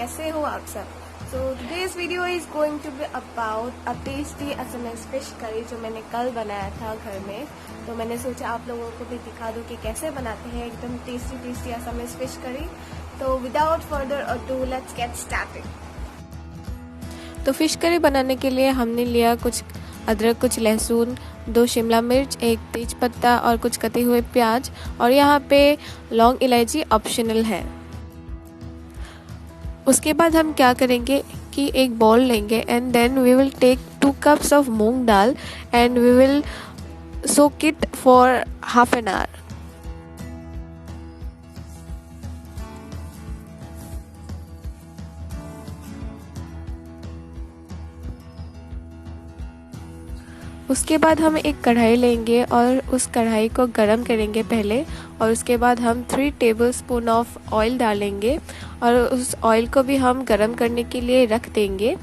कैसे हो आप सब। So today's video is going to be about a tasty Assamese fish curry जो मैंने कल बनाया था घर में। तो मैंने सोचा आप लोगों को भी दिखा दूं कि कैसे बनाते हैं एकदम टेस्टी असमीज फिश करी। तो without further ado let's get started. तो फिश करी बनाने के लिए हमने लिया कुछ अदरक, कुछ लहसुन, 2 शिमला मिर्च, 1 तेज पत्ता और कुछ कटे हुए प्याज, और यहाँ पे लौंग इलायची ऑप्शनल है। उसके बाद हम क्या करेंगे कि एक बॉल लेंगे and then we will take 2 cups of moong dal and we will soak it for half an hour. उसके बाद हम एक कढ़ाई लेंगे और उस कढ़ाई को गरम करेंगे पहले, और उसके बाद हम 3 टेबलस्पून ऑफ ऑयल डालेंगे और उस ऑयल को भी हम गरम करने के लिए रख देंगे।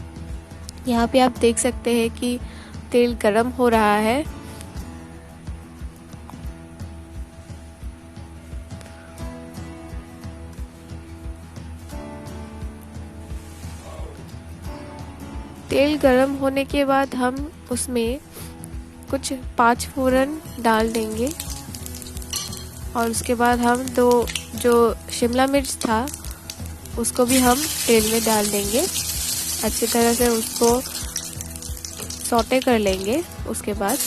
यहाँ पे आप देख सकते हैं कि तेल गरम हो रहा है। तेल गरम होने के बाद हम उसमें कुछ 5 फोरन डाल देंगे और उसके बाद हम 2 जो शिमला मिर्च था उसको भी हम तेल में डाल देंगे। अच्छी तरह से उसको सौटे कर लेंगे उसके बाद।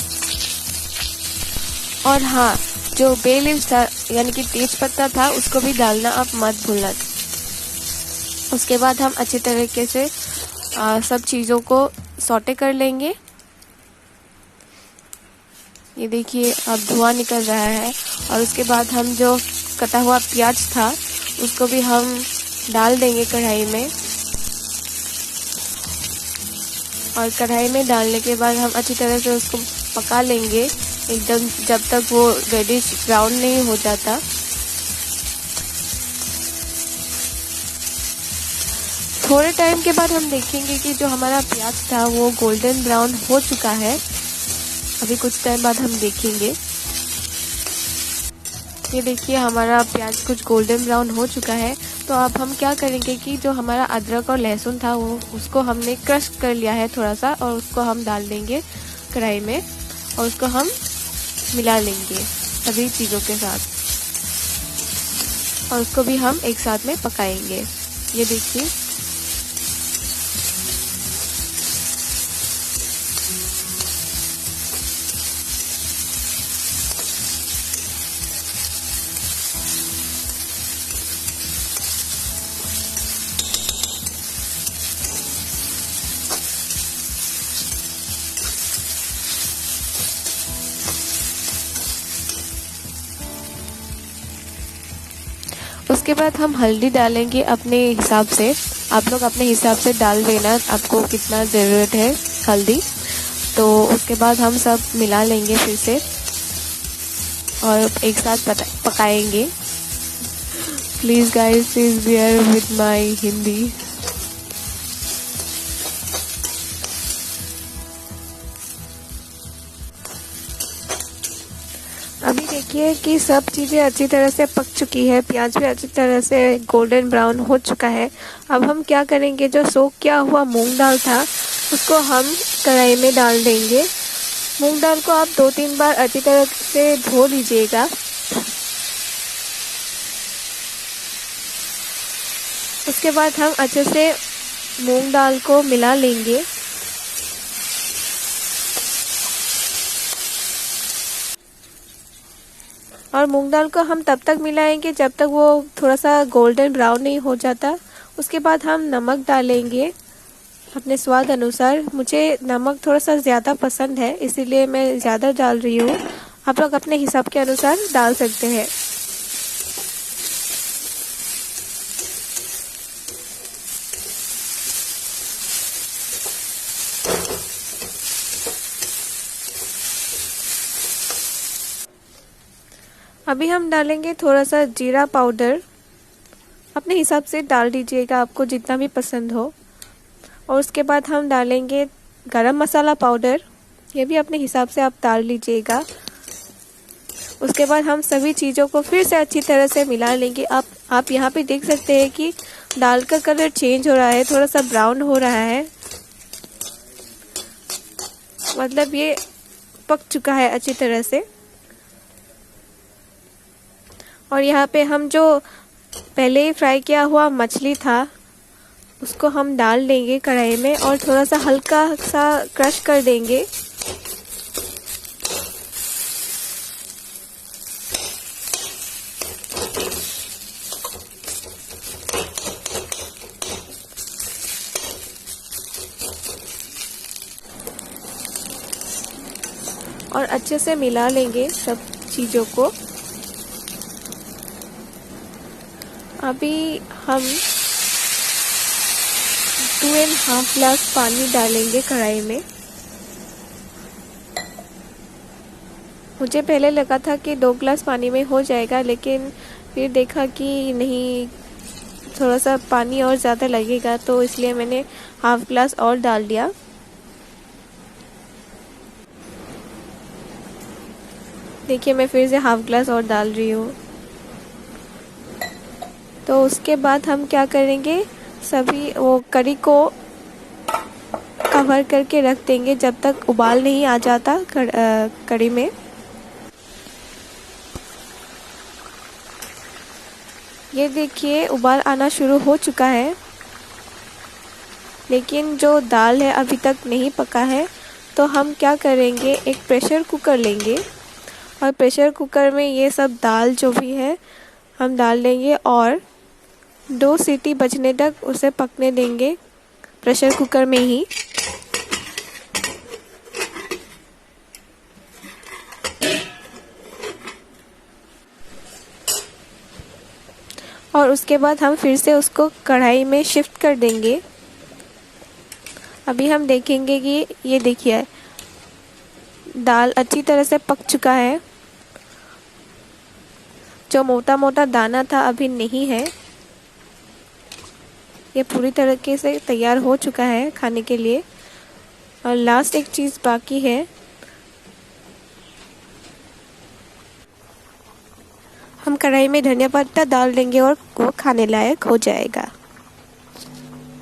और हाँ, जो बे लीव्स था यानी कि तेज पत्ता था उसको भी डालना आप मत भूलना। उसके बाद हम अच्छे तरीके से सब चीज़ों को सौटे कर लेंगे। ये देखिए अब धुआं निकल रहा है। और उसके बाद हम जो कटा हुआ प्याज था उसको भी हम डाल देंगे कढ़ाई में, और कढ़ाई में डालने के बाद हम अच्छी तरह से उसको पका लेंगे एकदम जब तक वो रेडिश ब्राउन नहीं हो जाता। थोड़े टाइम के बाद हम देखेंगे कि जो हमारा प्याज था वो गोल्डन ब्राउन हो चुका है। अभी कुछ टाइम बाद हम देखेंगे। ये देखिए हमारा प्याज कुछ गोल्डन ब्राउन हो चुका है। तो अब हम क्या करेंगे कि जो हमारा अदरक और लहसुन था वो उसको हमने क्रश कर लिया है थोड़ा सा, और उसको हम डाल देंगे कढ़ाई में और उसको हम मिला लेंगे सभी चीज़ों के साथ, और उसको भी हम एक साथ में पकाएंगे। ये देखिए उसके बाद हम हल्दी डालेंगे अपने हिसाब से। आप लोग अपने हिसाब से डाल देना आपको कितना ज़रूरत है हल्दी। तो उसके बाद हम सब मिला लेंगे फिर से और एक साथ पकाएंगे। Please guys please bear with my Hindi. अभी देखिए कि सब चीज़ें अच्छी तरह से पक चुकी है, प्याज भी अच्छी तरह से गोल्डन ब्राउन हो चुका है। अब हम क्या करेंगे, जो सोक किया हुआ मूंग दाल था उसको हम कढ़ाई में डाल देंगे। मूंग दाल को आप 2-3 बार अच्छी तरह से धो लीजिएगा। उसके बाद हम अच्छे से मूंग दाल को मिला लेंगे। और मूंग दाल को हम तब तक मिलाएंगे जब तक वो थोड़ा सा गोल्डन ब्राउन नहीं हो जाता। उसके बाद हम नमक डालेंगे अपने स्वाद अनुसार। मुझे नमक थोड़ा सा ज़्यादा पसंद है इसीलिए मैं ज़्यादा डाल रही हूँ। आप लोग अपने हिसाब के अनुसार डाल सकते हैं। अभी हम डालेंगे थोड़ा सा जीरा पाउडर, अपने हिसाब से डाल दीजिएगा आपको जितना भी पसंद हो। और उसके बाद हम डालेंगे गरम मसाला पाउडर, ये भी अपने हिसाब से आप डाल लीजिएगा। उसके बाद हम सभी चीज़ों को फिर से अच्छी तरह से मिला लेंगे। आप यहाँ पे देख सकते हैं कि दाल का कलर चेंज हो रहा है, थोड़ा सा ब्राउन हो रहा है, मतलब ये पक चुका है अच्छी तरह से। और यहाँ पे हम जो पहले ही फ्राई किया हुआ मछली था उसको हम डाल देंगे कढ़ाई में और थोड़ा सा हल्का सा क्रश कर देंगे। और अच्छे से मिला लेंगे सब चीज़ों को। अभी हम 2.5 ग्लास पानी डालेंगे कढ़ाई में। मुझे पहले लगा था कि 2 ग्लास पानी में हो जाएगा, लेकिन फिर देखा कि नहीं, थोड़ा सा पानी और ज़्यादा लगेगा, तो इसलिए मैंने 1/2 ग्लास और डाल दिया। देखिए मैं फिर से 1/2 ग्लास और डाल रही हूँ। तो उसके बाद हम क्या करेंगे, सभी वो करी को कवर करके रख देंगे जब तक उबाल नहीं आ जाता कड़ी में। ये देखिए उबाल आना शुरू हो चुका है, लेकिन जो दाल है अभी तक नहीं पका है। तो हम क्या करेंगे, एक प्रेशर कुकर लेंगे और प्रेशर कुकर में ये सब दाल जो भी है हम डाल देंगे और 2 सीटी बजने तक उसे पकने देंगे प्रेशर कुकर में ही। और उसके बाद हम फिर से उसको कढ़ाई में शिफ्ट कर देंगे। अभी हम देखेंगे कि ये देखिए दाल अच्छी तरह से पक चुका है। जो मोटा मोटा दाना था अभी नहीं है, ये पूरी तरीके से तैयार हो चुका है खाने के लिए। और लास्ट एक चीज़ बाकी है, हम कढ़ाई में धनिया पत्ता डाल देंगे और वो खाने लायक हो जाएगा।